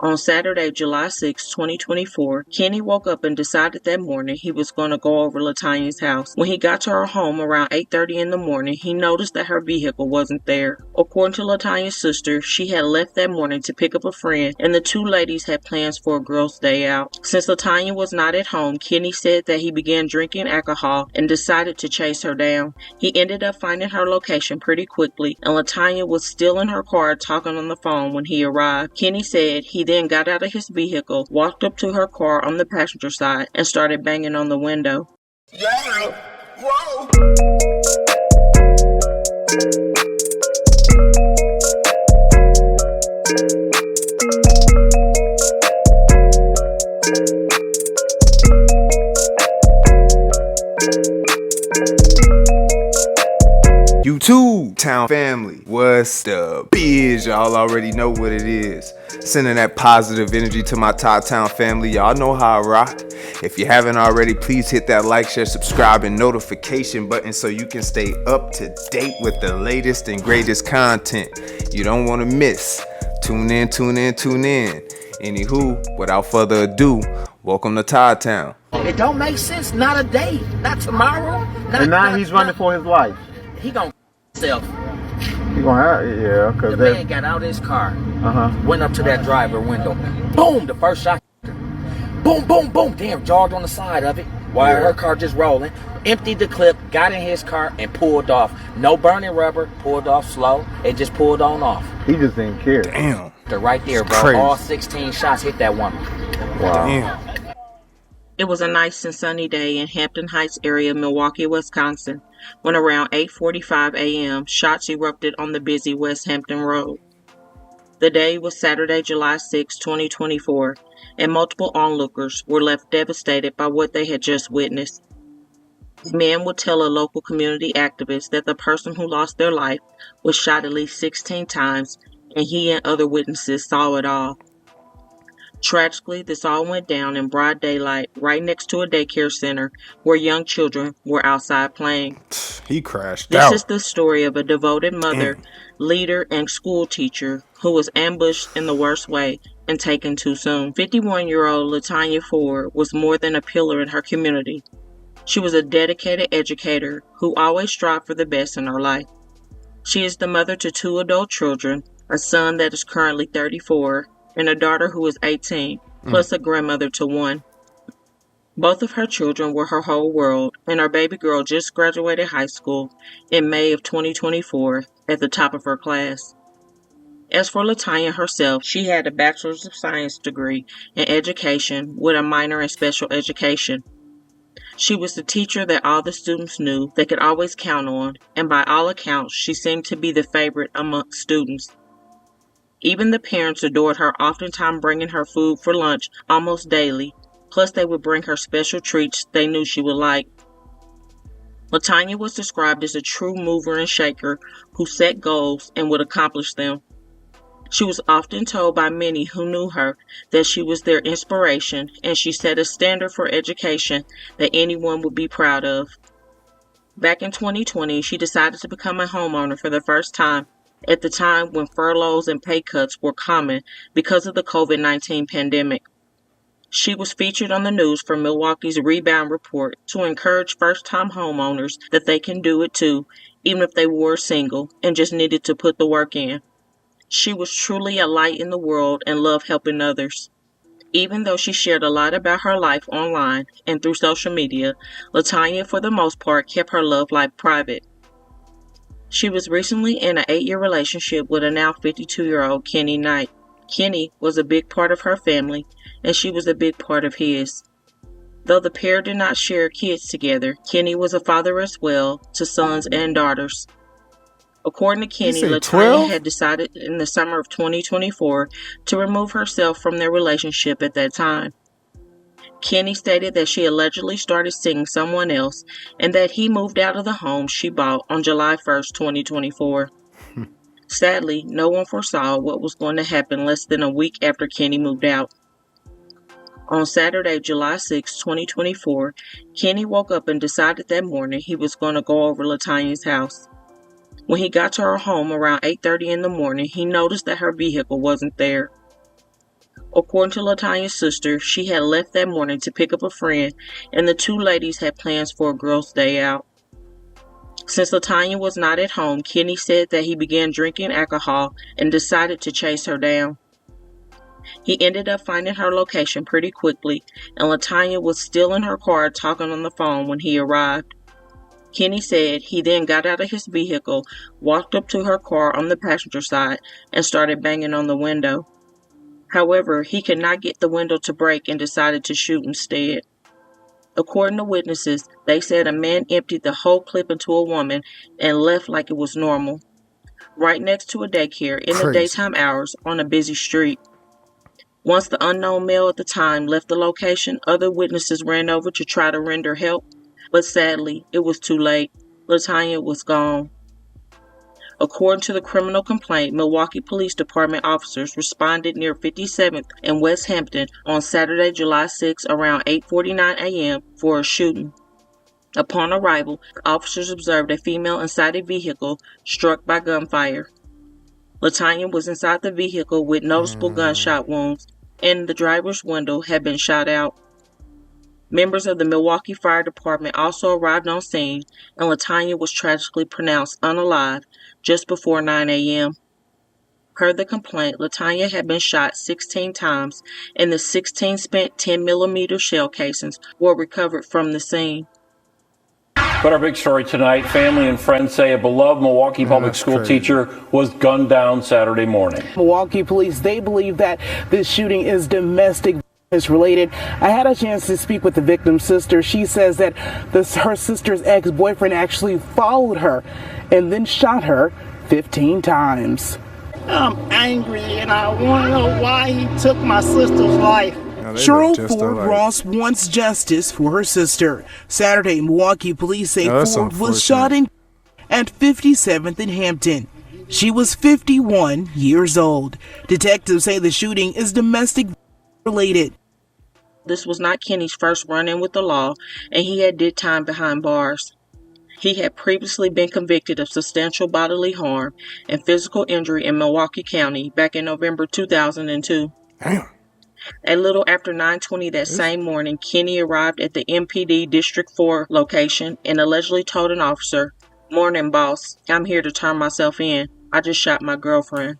On Saturday, July 6, 2024, Kenny woke up and decided that morning he was going to go over LaTonya's house. When he got to her home around 8:30 in the morning, he noticed that her vehicle wasn't there. According to LaTonya's sister, she had left that morning to pick up a friend, and the two ladies had plans for a girls' day out. Since LaTonya was not at home, Kenny said that he began drinking alcohol and decided to chase her down. He ended up finding her location pretty quickly, and LaTonya was still in her car talking on the phone when he arrived. Kenny said he then got out of his vehicle, walked up to her car on the passenger side, and started banging on the window. Yeah! Whoa! Todd-Town family, what's the biz? Y'all already know what it is. Sending that positive energy to my Todd-Town family. Y'all know how I rock. If you haven't already, please hit that like, share, subscribe, and notification button so you can stay up to date with the latest and greatest content you don't want to miss. Tune in, tune in, tune in. Anywho, without further ado, welcome to Todd-Town. It don't make sense. Not a day. Not tomorrow. And now he's running for his life. He gonna himself. He gonna have, yeah, cause the man got out of his car, went up to that driver window, boom, the first shot, boom, boom, boom, damn, jogged on the side of it while her car just rolling, emptied the clip, got in his car and pulled off. No burning rubber, pulled off slow, it just pulled on off. He just didn't care. Damn. They're right there, bro. Crazy. All 16 shots hit that woman. Wow. Damn. It was a nice and sunny day in Hampton Heights area, Milwaukee, Wisconsin, when around 8:45 a.m. shots erupted on the busy West Hampton Road. The day was Saturday, July 6, 2024, and multiple onlookers were left devastated by what they had just witnessed. Men would tell a local community activist that the person who lost their life was shot at least 16 times, and he and other witnesses saw it all. Tragically, this all went down in broad daylight right next to a daycare center where young children were outside playing. He crashed This out. is the story of a devoted mother, leader, and school teacher who was ambushed in the worst way and taken too soon. 51-year-old LaTonya Ford was more than a pillar in her community. She was a dedicated educator who always strived for the best in her life. She is the mother to 2 adult children, a son that is currently 34, and a daughter who is 18, plus a grandmother to 1. Both of her children were her whole world, and our baby girl just graduated high school in May of 2024 at the top of her class. As for LaTonya herself, she had a Bachelor's of Science degree in education with a minor in special education. She was the teacher that all the students knew they could always count on, and by all accounts, she seemed to be the favorite amongst students. Even the parents adored her, oftentimes bringing her food for lunch almost daily, plus they would bring her special treats they knew she would like. LaTonya was described as a true mover and shaker who set goals and would accomplish them. She was often told by many who knew her that she was their inspiration, and she set a standard for education that anyone would be proud of. Back in 2020, she decided to become a homeowner for the first time, at the time when furloughs and pay cuts were common because of the COVID-19 pandemic. She was featured on the news for Milwaukee's Rebound Report to encourage first-time homeowners that they can do it too, even if they were single and just needed to put the work in. She was truly a light in the world and loved helping others. Even though she shared a lot about her life online and through social media, LaTonya, for the most part, kept her love life private. She was recently in an 8-year relationship with a now 52-year-old Kenny Knight. Kenny was a big part of her family, and she was a big part of his. Though the pair did not share kids together, Kenny was a father as well to sons and daughters. According to Kenny, LaTonya had decided in the summer of 2024 to remove herself from their relationship at that time. Kenny stated that she allegedly started seeing someone else and that he moved out of the home she bought on July 1st, 2024. Sadly, no one foresaw what was going to happen less than a week after Kenny moved out. On Saturday, July 6, 2024, Kenny woke up and decided that morning he was going to go over LaTonya's house. When he got to her home around 8:30 in the morning, he noticed that her vehicle wasn't there. According to LaTanya's sister, she had left that morning to pick up a friend, and the two ladies had plans for a girls' day out. Since LaTanya was not at home, Kenny said that he began drinking alcohol and decided to chase her down. He ended up finding her location pretty quickly, and LaTanya was still in her car talking on the phone when he arrived. Kenny said he then got out of his vehicle, walked up to her car on the passenger side, and started banging on the window. However, he could not get the window to break and decided to shoot instead. According to witnesses, they said a man emptied the whole clip into a woman and left like it was normal, right next to a daycare in the daytime hours on a busy street. Once the unknown male at the time left the location, other witnesses ran over to try to render help, but sadly, it was too late. LaTanya was gone. According to the criminal complaint, Milwaukee Police Department officers responded near 57th and West Hampton on Saturday, July 6 around 8:49 a.m. for a shooting. Upon arrival, officers observed a female inside a vehicle struck by gunfire. LaTanya was inside the vehicle with noticeable gunshot wounds, and the driver's window had been shot out. Members of the Milwaukee Fire Department also arrived on scene, and LaTanya was tragically pronounced unalive just before 9 a.m. Per the complaint, LaTanya had been shot 16 times, and the 16 spent 10mm shell casings were recovered from the scene. But our big story tonight, family and friends say a beloved Milwaukee public school teacher was gunned down Saturday morning. Milwaukee police, they believe that this shooting is domestic related. I had a chance to speak with the victim's sister. She says that her sister's ex-boyfriend actually followed her and then shot her 15 times. I'm angry and I want to know why he took my sister's life. Cheryl Ford Ross wants justice for her sister. Saturday, Milwaukee police say Ford was shot at 57th and Hampton. She was 51 years old. Detectives say the shooting is domestic related. This was not Kenny's first run-in with the law, and he had did time behind bars. He had previously been convicted of substantial bodily harm and physical injury in Milwaukee County back in November 2002. Damn. A little after 9:20 that same morning, Kenny arrived at the MPD District 4 location and allegedly told an officer, "Morning, boss. I'm here to turn myself in. I just shot my girlfriend."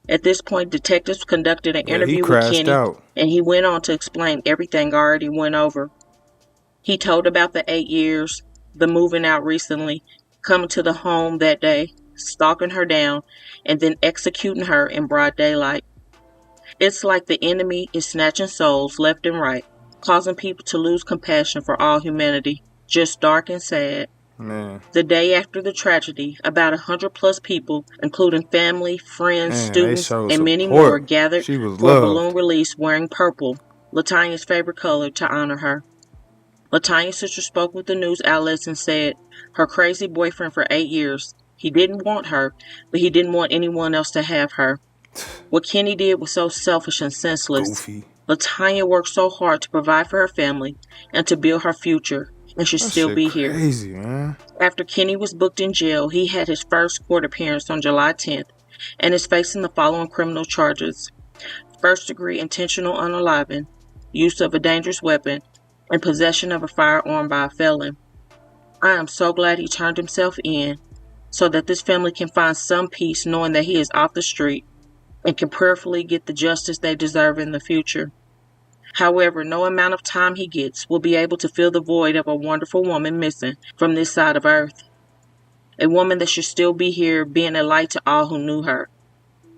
At this point, detectives conducted an interview with Kenny, and he went on to explain everything I already went over. He told about the 8 years, the moving out recently, coming to the home that day, stalking her down, and then executing her in broad daylight. It's like the enemy is snatching souls left and right, causing people to lose compassion for all humanity. Just dark and sad. Man. The day after the tragedy, about 100+ people, including family, friends, students, and many more, gathered for a balloon release wearing purple, LaTanya's favorite color, to honor her. LaTanya's sister spoke with the news outlets and said her crazy boyfriend for 8 years. He didn't want her, but he didn't want anyone else to have her. What Kenny did was so selfish and senseless. Goofy. LaTanya worked so hard to provide for her family and to build her future, and should still be here. Crazy, man. After Kenny was booked in jail, he had his first court appearance on July 10th and is facing the following criminal charges: first-degree intentional unaliving, use of a dangerous weapon, and possession of a firearm by a felon. I am so glad he turned himself in so that this family can find some peace knowing that he is off the street and can prayerfully get the justice they deserve in the future. However, no amount of time he gets will be able to fill the void of a wonderful woman missing from this side of earth. A woman that should still be here, being a light to all who knew her.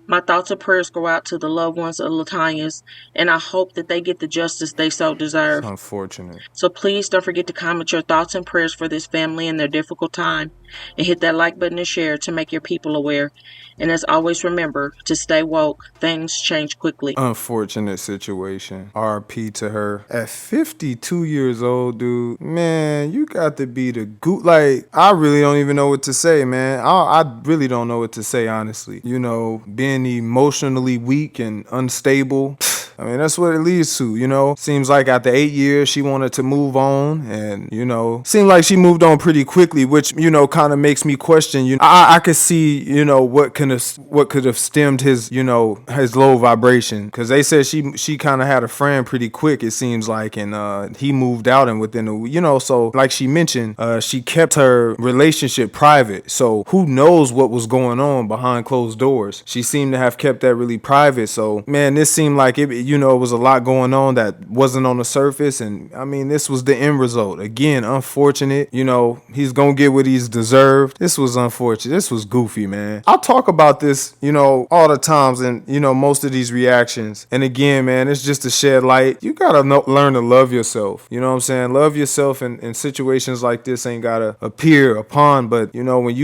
My thoughts and prayers go out to the loved ones of LaTanya's, and I hope that they get the justice they so deserve. It's unfortunate. So please don't forget to comment your thoughts and prayers for this family in their difficult time, and hit that like button and share to make your people aware. And as always, remember to stay woke. Things change quickly. Unfortunate situation. RP to her. At 52 years old, dude, man, you got to be the goot. Like, I really don't even know what to say, man. I really don't know what to say, honestly. You know, being emotionally weak and unstable. I mean, that's what it leads to, you know. Seems like after 8 years, she wanted to move on, and, you know, seemed like she moved on pretty quickly, which, you know, kind of makes me question, you know, I could see, you know, what could have stemmed his, you know, his low vibration, because they said she kind of had a friend pretty quick, it seems like, and he moved out, and within a, you know, so like she mentioned, she kept her relationship private, so who knows what was going on behind closed doors. She seemed to have kept that really private, so man, this seemed like it, you know, it was a lot going on that wasn't on the surface, and I mean, this was the end result. Again, unfortunate, you know, he's gonna get what he's deserved. This was unfortunate. This was goofy, man. I'll talk about this, you know, all the times, and you know, most of these reactions, and again, man, it's just to shed light. You gotta learn to love yourself, you know what I'm saying? Love yourself, in situations like this ain't gotta appear upon, but you know, when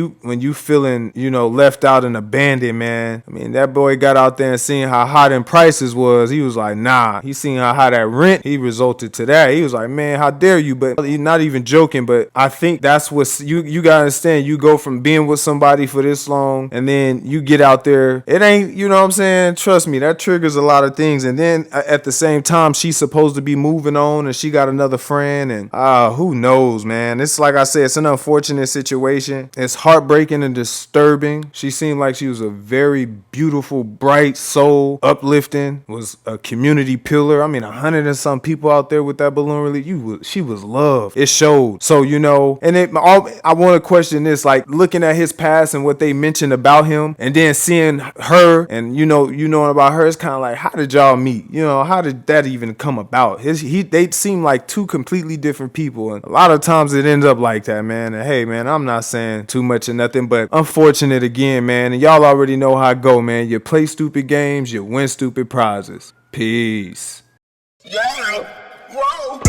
you feeling, you know, left out and abandoned, man, I mean, that boy got out there and seeing how hot in prices was, he was like, nah. He seen how high that rent, he resulted to that. He was like, man, how dare you? But he's not even joking, but I think that's what you gotta understand. You go from being with somebody for this long, and then you get out there, it ain't, you know what I'm saying? Trust me, that triggers a lot of things. And then at the same time, she's supposed to be moving on, and she got another friend, and who knows, man? It's like I said, it's an unfortunate situation. It's heartbreaking and disturbing. She seemed like she was a very beautiful, bright soul, uplifting, was a community pillar. I mean, 100 and some people out there with that balloon release. She was loved. It showed. So, you know, and I want to question this, like looking at his past and what they mentioned about him, and then seeing her, and you know about her, it's kind of like, how did y'all meet? You know, how did that even come about? They seem like two completely different people, and a lot of times it ends up like that, man. And hey, man, I'm not saying too much or nothing, but unfortunate again, man. And y'all already know how I go, man. You play stupid games, you win stupid prizes. Peace. Yeah. Whoa.